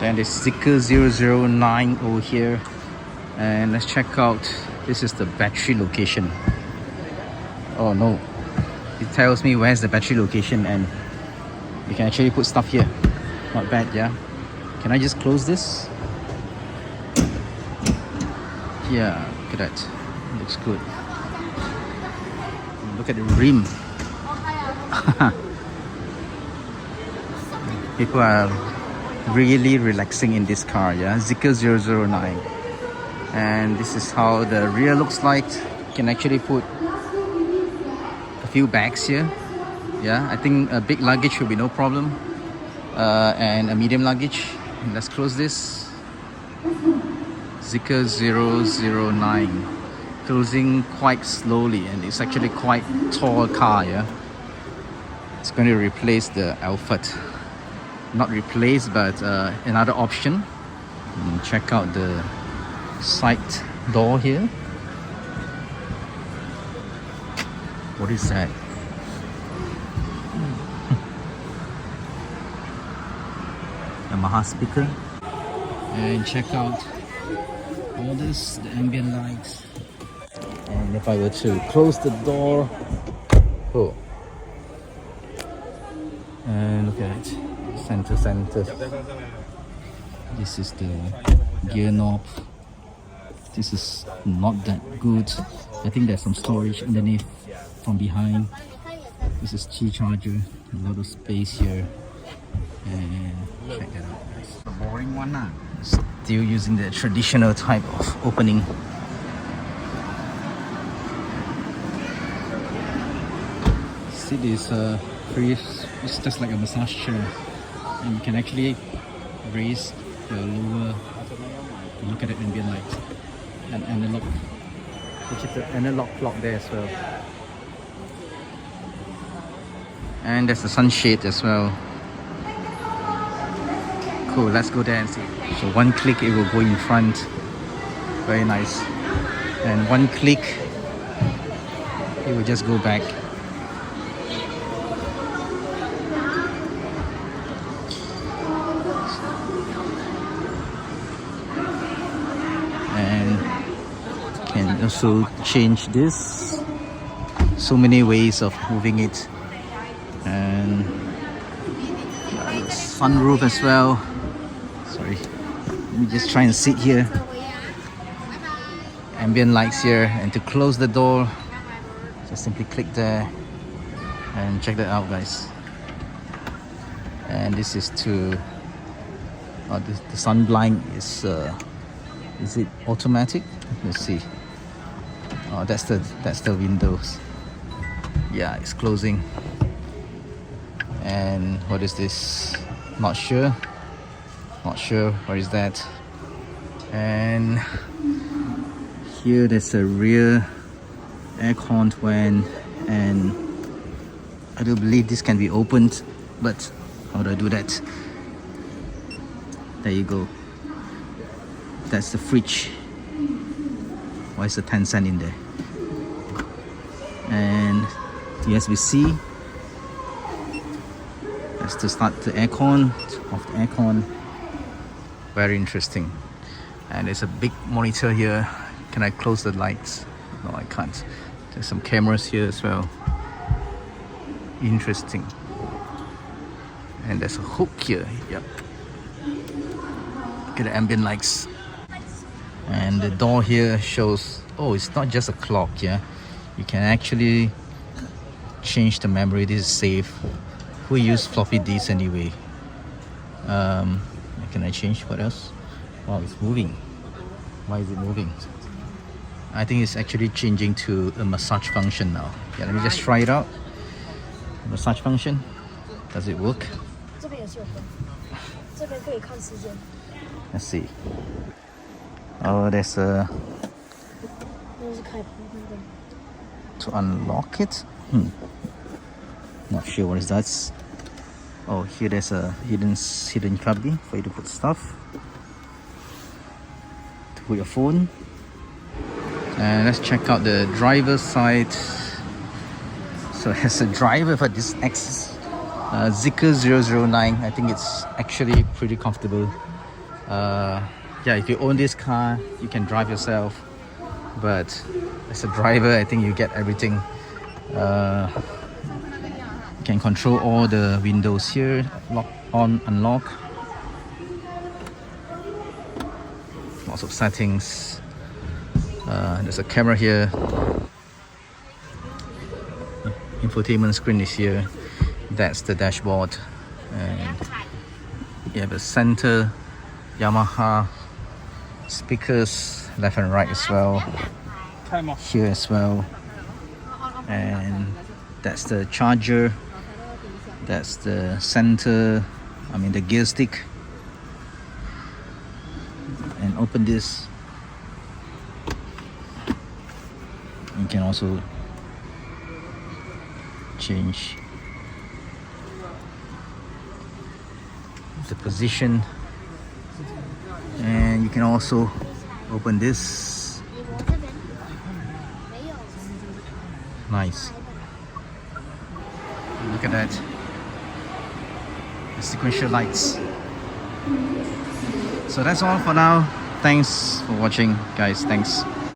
Then there's Zeekr 009 over here. And let's check out, this is the battery location. Oh no, it tells me where's the battery location, and you can actually put stuff here. Not bad, yeah. Can I just close this? Yeah, look at that. Looks good. Look at the rim. People are really relaxing in this car, yeah. Zeekr 009. And this is how the rear looks like. You can actually put a few bags here. Yeah, I think a big luggage will be no problem. And a medium luggage. Let's close this. Zeekr 009. Closing quite slowly, and it's actually quite tall car, yeah. It's going to replace the Alphard. Not replace, but another option. Check out the side door here. What is that? Yamaha speaker. And check out all this, the ambient lights. And if I were to close the door, oh, and look at it, center. This is the gear knob. This is not that good. I think there's some storage underneath from behind. This is Qi charger, a lot of space here. And check that out, guys. The boring one now. Still using the traditional type of opening. See this it's just like a massage chair, and you can actually raise the lower. Look at the ambient light and analog, which is the analog clock there as well. And there's the sunshade as well. Cool, let's go there and see. So one click, it will go in front. Very nice. And one click, it will just go back. And can also change this. So many ways of moving it. And sunroof as well. Sorry, let me just try and sit here. Ambient lights here, and to close the door, just simply click there and check that out, guys. And this is to the sun blind is it automatic? Let's see. Oh, that's the windows. Yeah, it's closing. And what is this? Not sure. What is that? And here there's a rear aircon fan, and I do believe this can be opened, but how do I do that? There you go. That's the fridge. Why is the 10 cent in there? And USB-C. That's to start the aircon, off the aircon. Very interesting. And there's a big monitor here. Can I close the lights? No, I can't. There's some cameras here as well. Interesting. And there's a hook here. Yep. Look at the ambient lights. And the door here shows, oh, it's not just a clock, yeah. You can actually change the memory. This is safe. We use floppy disks anyway. Can I change? What else? Wow, it's moving. Why is it moving? I think it's actually changing to a massage function now. Yeah, let me just try it out. Massage function. Does it work? Let's see. Oh, there's a... to unlock it? Not sure what is that. Oh, here there's a hidden cubby for you to put stuff. To put your phone. And let's check out the driver's side. So as a driver for this Zeekr 009, I think it's actually pretty comfortable. Yeah, if you own this car, you can drive yourself, but as a driver, I think you get everything. You can control all the windows here, lock on, unlock, lots of settings. There's a camera here, infotainment screen is here, that's the dashboard, and you have a center Yamaha speakers left and right as well, here as well, and that's the charger, that's the center, the gear stick. And open this, you can also change the position, and you can also open this. Nice, look at that, the sequential lights. So that's all for now. Thanks for watching, guys. Thanks.